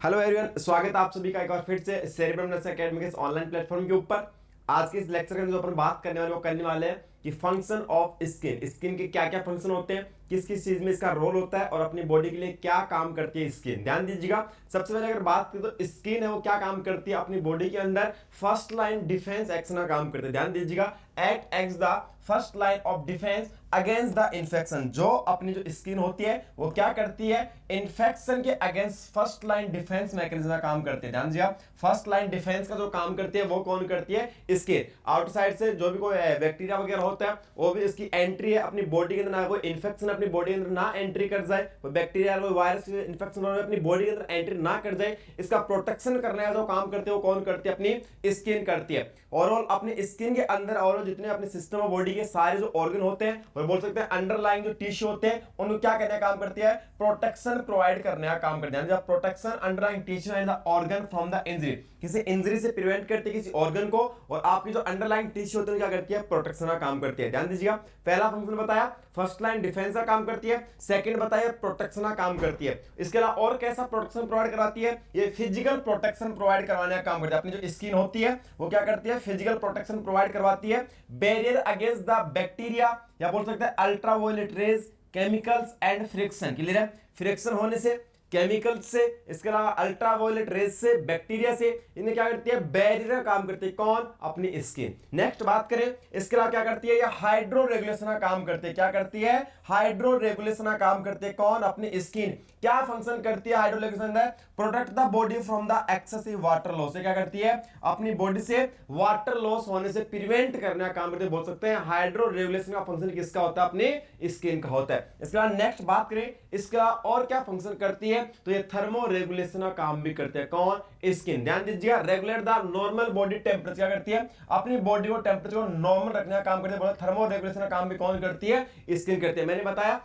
Hello everyone, स्वागत है आप सभी का एक बार फिर से सेरेब्रम नर्स एकेडमी के ऑनलाइन प्लेटफॉर्म के ऊपर। आज के इस लेक्चर के अंदर जो अपन बात करने वाले वो करने वाले हैं कि फंक्शन ऑफ स्किन, स्किन के क्या क्या फंक्शन होते हैं, किस किस चीज में इसका रोल होता है और अपनी बॉडी के लिए क्या काम करती है स्किन। ध्यान दीजिएगा, सबसे पहले अगर बात करें तो स्किन है वो क्या काम करती है अपनी बॉडी के अंदर, फर्स्ट लाइन डिफेंस एक्शन का काम करती है। ध्यान दीजिएगा, act as the first line of defence against the infection. जो अपनी जो स्किन होती है वो क्या करती है, इन्फेक्शन के against first line defence mechanism का काम करती है। ध्यान दीजिएगा, फर्स्ट लाइन डिफेंस का जो काम करती है वो कौन करती है, स्किन। आउटसाइड से जो भी कोई बैक्टीरिया वगैरह होता है वो भी इसकी एंट्री है अपनी बॉडी के अंदर, ना कोई इन्फेक्शन अपनी बॉडी के अंदर ना एंट्री कर जाए, कोई बैक्टीरिया कोई वायरस इन्फेक्शन अपनी बॉडी के अंदर एंट्री ना कर जाए, इसका प्रोटेक्शन करने का जो काम करते हैं वो कौन करती है, अपनी स्किन करती है। ओवरऑल अपनी स्किन के अंदर ओवरऑल जितने अपने सिस्टम ऑफ बॉडी के सारे जो ऑर्गन होते हैं और बोल सकते हैं अंडरलाइंग जो टिश्यू होते हैं उनको क्या करने का काम करती है, प्रोटेक्शन प्रोवाइड करने का काम करती है। Protection underlying tissue and the organ from the injury, किसी इंजरी से प्रिवेंट करती है किसी ऑर्गन को, और आपकी जो अंडरलाइंग टिश्यू होते हैं क्या करती है, प्रोटेक्शन का काम करती है। ध्यान दीजिएगा, पहला फंक्शन बताया फर्स्ट लाइन डिफेंस का काम करती है, सेकंड बताया प्रोटेक्शन का काम करती है। इसके अलावा और कैसा प्रोटेक्शन प्रोवाइड कराती है, ये फिजिकल प्रोटेक्शन प्रोवाइड करवाने का काम करती है। अपनी जो स्किन होती है वो क्या करती है, फिजिकल प्रोटेक्शन प्रोवाइड करवाती है, बैरियर अगेंस्ट द बैक्टीरिया या बोल सकते हैं ultraviolet rays, chemicals and friction. Clear है, फ्रिक्शन होने से, केमिकल से, इसके अलावा अल्ट्रावायलेट रेज से, बैक्टीरिया से, इन्हें क्या करती है, बैरियर का काम करती है। कौन, अपनी स्किन। नेक्स्ट बात करें, इसके अलावा क्या करती है, ये हाइड्रो रेगुलेशन का काम करती है। क्या करती है, हाइड्रो रेगुलेशन का काम करती है। कौन, अपनी स्किन। क्या फंक्शन करती है hydro regulation, protect the body from the excessive water loss. क्या करती है, अपनी बॉडी से वाटर लॉस होने से प्रिवेंट करने का काम करती है। बोल सकते हैं हाइड्रो रेगुलेशन का फंक्शन किसका होता है, अपनी स्किन का होता है। इसके बाद नेक्स्ट बात करें, इसका और क्या फंक्शन करती है, तो ये थर्मो रेगुलेशन का काम भी करते हैं। कौन, स्किन। ध्यान दीजिएगा, regulate the normal body temperature. क्या करती है, अपनी बॉडी को टेम्परेचर को नॉर्मल रखने का काम करती है। थर्मो रेगुलेशन का काम भी कौन करती है, स्किन करती है। मैंने बताया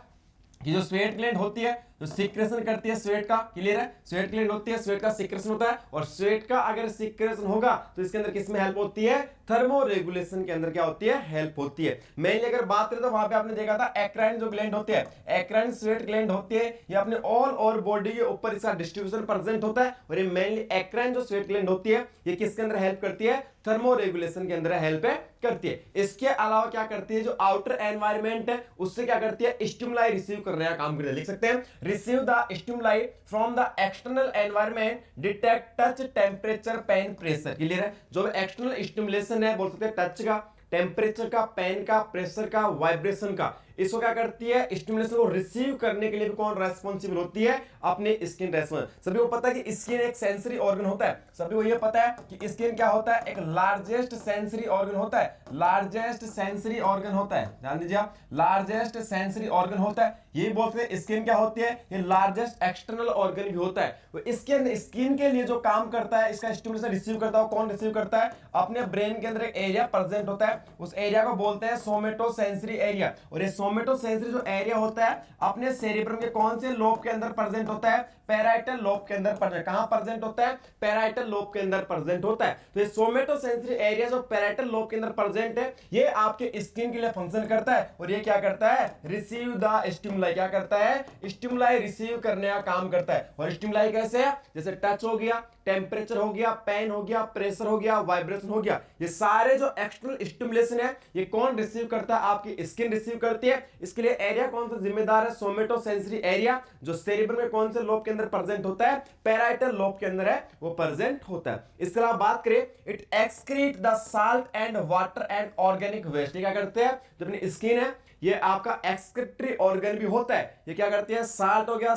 कि जो स्वेट ग्लैंड होती है जो सिक्रेशन करती है स्वेट का, क्लियर है, स्वेट ग्लैंड होती है, स्वेट का सिक्रेशन होता है, और स्वेट का अगर सिक्रेशन होगा तो इसके अंदर किस में हेल्प होती है, थर्मो रेगुलेशन के अंदर क्या होती है, हेल्प होती है। मेनली अगर बात करें तो वहां पे आपने देखा था एक्राइन जो ग्लैंड होती है, एक्राइन स्वेट ग्लैंड होती है, ये अपने ऑल ओवर बॉडी के ऊपर इसका डिस्ट्रीब्यूशन प्रेजेंट होता है, और ये मेनली एक्राइन जो स्वेट ग्लैंड होती है ये किसके अंदर हेल्प करती है, थर्मो रेगुलेशन के अंदर हेल्प करती है। इसके अलावा क्या करती है, जो आउटर एनवायरमेंट है उससे क्या करती है, स्टिमुलाई रिसीव करने का काम करती है। लिख सकते हैं, receive the stimuli from the external environment, detect touch temperature pain pressure. Clear है, जो एक्सटर्नल स्टिमुलेशन है बोल सकते हैं टच का, टेम्परेचर का, पेन का, प्रेशर का, वाइब्रेशन का, इसको क्या करती है, स्टिमुलेशन को रिसीव करने के लिए भी कौन रेस्पॉन्सिबल होती है, अपनी स्किन रेस्पॉन्स। सभी को पता है कि स्किन एक सेंसरी ऑर्गन होता है, सभी को यह पता है कि स्किन क्या होता है, एक लार्जेस्ट सेंसरी ऑर्गन होता है, लार्जेस्ट सेंसरी ऑर्गन होता है। ध्यान दीजिए, लार्जेस्ट सेंसरी ऑर्गन होता है, ये बोलते हैं स्किन क्या होती है, ये लार्जेस्ट एक्सटर्नल ऑर्गन भी होता है। तो इसके स्किन के लिए जो काम करता है, इसका स्टिमुलेशन रिसीव करता है, कौन रिसीव करता है, अपने ब्रेन के अंदर एक एरिया प्रेजेंट होता है, उस एरिया को बोलते हैं सोमेटोसेंसरी एरिया। और ये सोमेटोसेंसरी जो एरिया होता है अपने सेरेब्रम के कौन से लोब के अंदर प्रेजेंट होता है, पैराइटल लोब के अंदर प्रेजेंट। कहां प्रेजेंट होता है, पैराइटल लोब के अंदर प्रेजेंट होता है। तो ये सोमेटोसेंसरी एरिया जो पैराइटल लोब के अंदर प्रेजेंट है ये आपके स्किन के लिए फंक्शन करता है, और ये क्या करता है, रिसीव द स्टिमुलाई। क्या करता है, स्टिमुलाई रिसीव करने का काम करता है। और स्टिमुलाई कैसे है, जैसे टच हो गया, टेम्परेचर हो गया, पेन हो गया, प्रेशर हो गया, वाइब्रेशन हो गया, ये सारे जो एक्सटर्नल स्टिमुलेशन है ये कौन रिसीव करता है, आपकी स्किन रिसीव करती है। इसके लिए एरिया कौन सा जिम्मेदार है, सोमेटोसेंसरी एरिया, जो सेरेब्रम में कौन से लोब के अंदर प्रेजेंट होता है, पैराइटल लोब के अंदर है वो प्रेजेंट होता है। इसके अलावा बात करें, it excrete the salt and water and organic waste. क्या करते हैं, जो अपनी स्किन है ये आपका एक्सक्रीटरी ऑर्गन भी होता है, ये क्या करती है, साल्ट हो गया,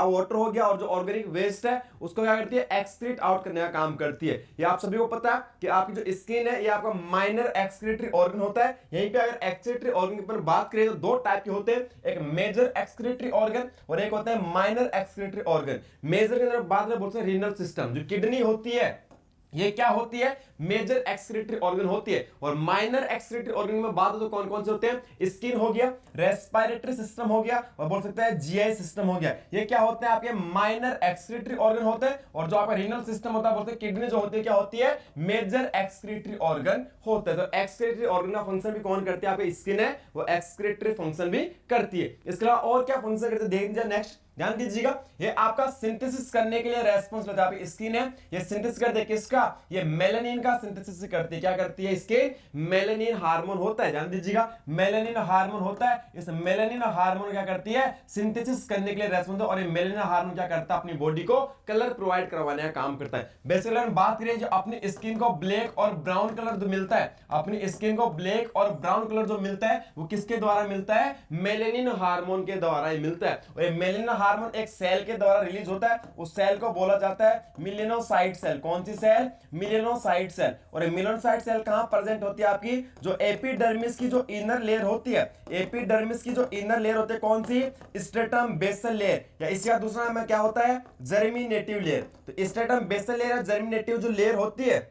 वाटर हो गया, और जो ऑर्गेनिक वेस्ट है उसको क्या करती है, एक्सक्रीट आउट करने का काम करती है। ये आप सभी को पता है कि आपकी जो स्किन है ये आपका माइनर एक्सक्रीटरी ऑर्गन होता है। यहीं पे अगर एक्सक्रीटरी ऑर्गन पर बात करें तो दो टाइप के होते हैं, एक मेजर एक्सक्रीटरी ऑर्गन और एक होता है माइनर एक्सक्रीटरी ऑर्गन। मेजर के अंदर बात करें बोलते हैं रीनल सिस्टम, जो किडनी होती है ये क्या होती है, मेजर एक्सक्रीटरी ऑर्गन होती है। और माइनर एक्सक्रीटरी ऑर्गन में बात हो तो कौन कौन से होते हैं, स्किन हो गया, रेस्पिरेटरी सिस्टम हो गया, और बोल सकते हैं जीआई सिस्टम हो गया। ये क्या होते हैं, आपके माइनर एक्सक्रीटरी ऑर्गन होते हैं। और जो आपका रीनल सिस्टम होता है बोलते हैं किडनी जो होती है क्या होती है, मेजर एक्सक्रीटरी ऑर्गन होता है। तो एक्सक्रीटरी ऑर्गन का फंक्शन भी कौन करती है, आपकी स्किन है वो एक्सक्रीटरी फंक्शन भी करती है। इसके अलावा और क्या फंक्शन करते हैं देख लीजिए नेक्स्ट, ध्यान दीजिएगा, ये आपका सिंथेसिस करने के लिए रेस्पॉन्सिबल है। आपकी स्किन है ये सिंथेसिस करती है किसका, ये मेलानिन का सिंथेसिस करती है। क्या करती है, स्किन मेलानिन हार्मोन होता है, ध्यान दीजिएगा मेलानिन हार्मोन होता है। इस मेलानिन हार्मोन क्या करती है, सिंथेसिस करने के लिए रेस्पॉन्सिबल। और ये मेलानिन हार्मोन क्या करता है, अपनी बॉडी को कलर प्रोवाइड करवाने का काम करता है। बेसिकली हम बात करें जो अपनी स्किन को ब्लैक और ब्राउन कलर जो मिलता है, अपनी स्किन को ब्लैक और ब्राउन कलर जो मिलता है वो किसके द्वारा मिलता है, मेलानिन हार्मोन के द्वारा ही मिलता है। और ये मेलानिन हार्मोन एक सेल के द्वारा रिलीज होता है, उस सेल को बोला जाता है मेलानोसाइट सेल। कौन सी सेल, मेलानोसाइट सेल। और ये मेलानोसाइट सेल कहां प्रेजेंट होती है, आपकी जो एपिडर्मिस की जो इनर लेयर होती है, एपिडर्मिस की जो इनर लेयर होती है कौन सी, स्ट्रेटम बेसल लेयर, या इसका दूसरा नाम क्या होता है, जर्मिनेटिव लेयर। तो स्ट्रेटम बेसल लेयर या जर्मिनेटिव जो लेयर होती है,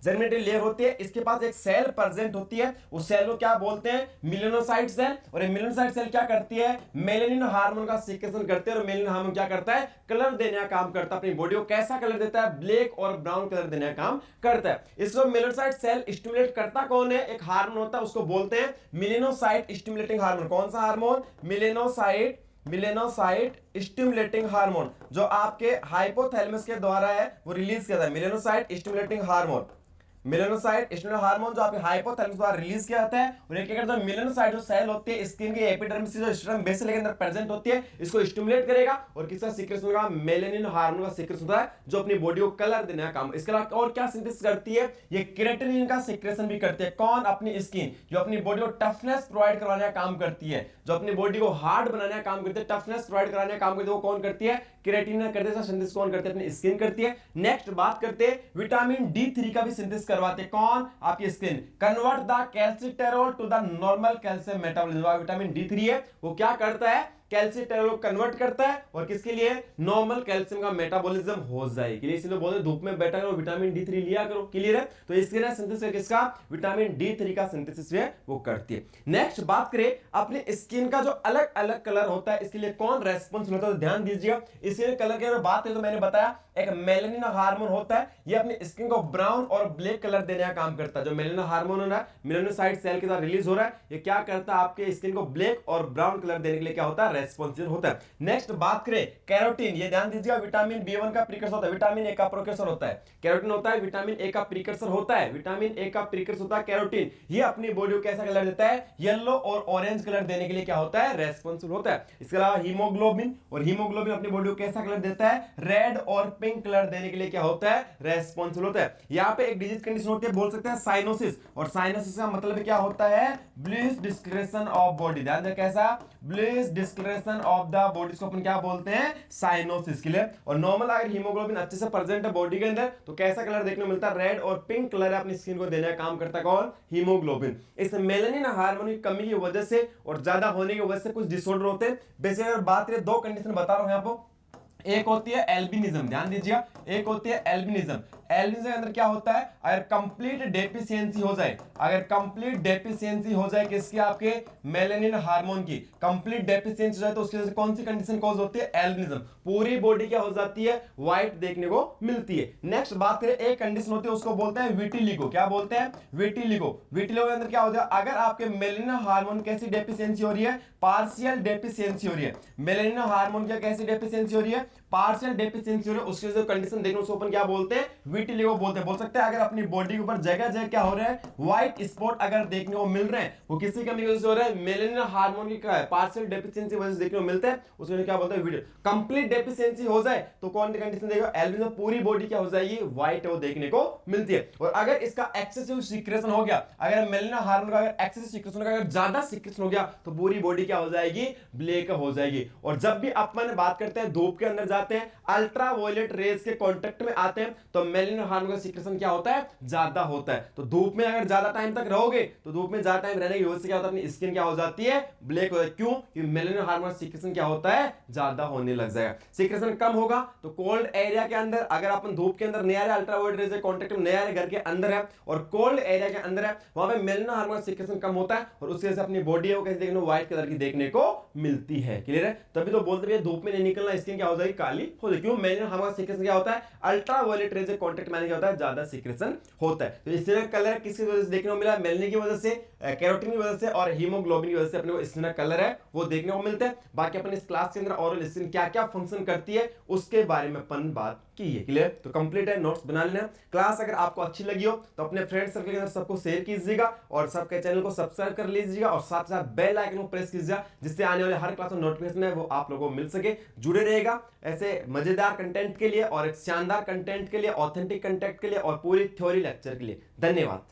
जर्मिनेटिव लेयर होती है, इसके पास एक सेल प्रेजेंट होती है, उस सेल को क्या बोलते हैं, मेलानोसाइट सेल। और ये मेलानोसाइट सेल क्या करती है, मेलानिन हार्मोन का सीक्रेशन करते हैं। और मेलानिन हार्मोन क्या करता है, कलर देने का काम करता है। अपनी बॉडी को कैसा कलर देता है, ब्लैक और ब्राउन कलर देने का काम करता है। इसको मेलानोसाइट सेल स्टिमुलेट करता कौन है, एक हार्मोन होता है, उसको बोलते हैं मेलानोसाइट स्टिमुलेटिंग हार्मोन। कौन सा हार्मोन, मेलानोसाइट स्टिमुलेटिंग हार्मोन, जो आपके हाइपोथैलेमस के द्वारा है वो रिलीज किया जाता है। Melanocyte stimulating hormone, melanocyte stimulating hormone जो आपके हाइपोथैलेमस द्वारा रिलीज किया जाता है। और ये क्या करता है, मेलानोसाइट जो सेल होती है स्किन के एपिडर्मिस जो स्ट्रम बेसल के अंदर प्रेजेंट होती है, इसको स्टिमुलेट करेगा और किसका सीक्रेशन होगा, मेलानिन हार्मोन का सीक्रेशन होता है, जो अपनी बॉडी को कलर देने का काम। इसके अलावा और क्या सिंथेसिस करती है, ये केराटिनिन का सीक्रेशन भी करती है। कौन, अपनी स्किन, जो अपनी बॉडी को टफनेस प्रोवाइड करवाने का काम करती है, जो अपनी बॉडी को हार्ड बनाने का काम करती है, टफनेस प्रोवाइड कराने का काम करती है, वो कौन करती है, केराटिनिन करते हैं। सिंथेसिस कौन करते हैं, अपनी स्किन करती है। नेक्स्ट बात करते हैं विटामिन D3 का भी सिंथेसिस करवाते हैं। कौन, आपकी skin. Convert the calcitriol to the normal calcium metabolism. Vitamin D3 है वो क्या करता है, कैल्सिटेरोल को कन्वर्ट करता है और किसके लिए, नॉर्मल कैल्शियम का मेटाबॉलिज्म हो जाए के लिए। इसलिए बोलते हैं धूप में बैठा करो, विटामिन D3 लिया करो। क्लियर है, तो इसके लिए सिंथेसिस किसका, विटामिन D3 का सिंथेसिस है वो करती है। नेक्स्ट बात करें अपने स्किन का जो अलग अलग कलर होता है, इसके लिए कौन रेस्पॉन्सिबल होता है, तो ध्यान दीजिएगा। इसके कलर की बात करें तो मैंने बताया एक मेलानिन हार्मोन होता है, ये अपनी स्किन को ब्राउन और ब्लैक कलर देने का काम करता है। जो मेलानिन हार्मोन है ना, मेलानोसाइट सेल के साथ रिलीज हो रहा है, ये क्या करता है, आपके स्किन को ब्लैक और ब्राउन कलर देने के लिए क्या होता है, रेस्पॉन्सिबल होता है। नेक्स्ट बात करें कैरोटीन, ये ध्यान दीजिएगा विटामिन B1 का प्रीकर्सर होता है, विटामिन ए का प्रीकर्सर होता है। कैरोटीन होता है विटामिन ए का प्रीकर्सर होता है, विटामिन ए का प्रीकर्सर होता है कैरोटीन। ये अपनी बॉडी को कैसा कलर देता है, येलो और ऑरेंज कलर देने के लिए क्या होता है, रेस्पॉन्सिबल होता है। इसके अलावा हीमोग्लोबिन, और हीमोग्लोबिन अपनी बॉडी को कैसा कलर देता है, रेड और पिंक कलर देने के लिए क्या होता है, रेस्पॉन्सिबल होता है। यहाँ पे एक डिजीज कंडीशन होती है, बोल सकते हैं साइनोसिस, और साइनोसिस का मतलब क्या होता है, ब्लिस डिस्कलरेशन ऑफ बॉडी। ध्यान दें कैसा, bluish discolouration of the body, इसको अपन क्या बोलते हैं, साइनोसिस के लिए। और नॉर्मल अगर हीमोग्लोबिन अच्छे से प्रेजेंट है बॉडी के अंदर तो कैसा कलर देखने को मिलता है, रेड और पिंक कलर अपनी स्किन को देने का काम करता है कौन, हीमोग्लोबिन। इस मेलानिन हार्मोन की कमी की वजह से और ज्यादा होने की वजह से कुछ डिसऑर्डर होते हैं। बेसिकली अगर बात करें, दो कंडीशन बता रहा हूं यहाँ पर, एक होती है एल्बिनिज्म, ध्यान दीजिएगा, एक होती है एल्बिनिज्म। एल्बिनिज्म के अंदर क्या होता है, अगर कंप्लीट डेफिशिएंसी हो जाए, अगर कंप्लीट डेफिशिएंसी हो जाए किसकी, आपके मेलानिन हार्मोन की कंप्लीट डेफिशिएंसी हो जाए, तो उसकी वजह से कौन सी कंडीशन कॉज होती है, एल्बिनिज्म। पूरी बॉडी क्या हो जाती है, व्हाइट देखने को मिलती है। नेक्स्ट बात करें, एक कंडीशन होती है उसको बोलते हैं विटिलिगो। क्या बोलते हैं, विटिलिगो। विटिलिगो के अंदर क्या होता है, अगर आपके मेलानिन हार्मोन कैसी डेफिशिएंसी हो रही है, पार्शियल डेफिशिएंसी हो रही है। मेलानिन हार्मोन की कैसी डेफिशिएंसी हो रही है, पार्शियल डेफिशिएंसी हो रही है, उसके जो कंडीशन देखने उसको अपन क्या बोलते हैं, विटिलिगो बोलते हैं। बोल सकते हैं अगर अपनी बॉडी के ऊपर जगह जगह क्या हो रहा है, व्हाइट स्पॉट अगर देखने को मिल रहे हैं, वो किसी कमी की वजह से हो रहा है, मेलानिन हार्मोन की क्या है, पार्शियल डेफिशिएंसी वजह से देखने को मिलते हैं, उसको क्या बोलते हैं, विटिलिगो। कंप्लीट डेफिशिएंसी हो जाए तो कौन सी कंडीशन देगा, एल्बिनिज्म, पूरी बॉडी क्या हो जाएगी, व्हाइट वो देखने को मिलती है। और अगर इसका एक्सेसिव सीक्रेशन हो गया, अगर मेलानिन हार्मोन का अगर एक्सेसिव सीक्रेशन हो गया, अगर ज्यादा सीक्रेशन हो गया, तो पूरी बॉडी क्या हो जाएगी, ब्लैक हो जाएगी। और जब भी अपन बात करते हैं, धूप के अंदर जाते हैं, अल्ट्रावायलेट रेज के कांटेक्ट में आते हैं, तो मेलानिन हार्मोन का सीक्रेशन क्या होता है, ज्यादा होता है। तो धूप में अगर ज्यादा टाइम तक रहोगे, तो धूप में ज्यादा टाइम रहने की वजह से क्या होता है, अपनी स्किन क्या हो जाती है, ब्लैक हो जाती है। क्यों, क्योंकि मेलानिन हार्मोन सीक्रेशन क्या होता है, ज्यादा होने लग जाएगा। सीक्रेशन कम होगा तो कोल्ड एरिया के अंदर, अगर अपन धूप के अंदर नहीं आ रहे, अल्ट्रावायलेट रेज के कांटेक्ट में नहीं आ रहे, घर के अंदर है और कोल्ड एरिया के अंदर है, वहां पे मेलानिन हार्मोन सीक्रेशन कम होता है और उसकी वजह से अपनी बॉडी है वो कैसे देखने, व्हाइट कलर की देखने को मिलती है। क्लियर है, तभी तो बोलते हैं धूप में नहीं निकलना, स्किन क्या हो जाएगी, खाली हो जाए, क्यों मेलानिन हमारा सीक्रेशन क्या होता है, अल्ट्रावायलेट रेज कांटेक्ट में क्या होता है, ज्यादा सीक्रेशन होता है। तो स्किन कलर किसकी वजह से देखने को मिला, मेलानिन की वजह से, कैरोटीन की वजह से और हीमोग्लोबिन की वजह से अपने को स्किन का कलर है वो देखने को मिलता है। बाकी अपन इस क्लास के अंदर ओरल स्किन क्या क्या फंक्शन करती है उसके बारे में अपन बात की है। क्लियर, तो कंप्लीट है, नोट्स बना लेना। क्लास अगर आपको अच्छी लगी हो तो अपने फ्रेंड सर्कल के अंदर सबको शेयर कीजिएगा और सबके चैनल को सब्सक्राइब कर लीजिएगा और साथ साथ बेल आइकन को प्रेस कीजिएगा, जिससे आने वाले हर क्लास में नोटिफिकेशन है वो आप लोगों को मिल सके। जुड़े रहेगा ऐसे मजेदार कंटेंट के लिए और एक शानदार कंटेंट के लिए, ऑथेंटिक कंटेंट के लिए और पूरी थ्योरी लेक्चर के लिए। धन्यवाद।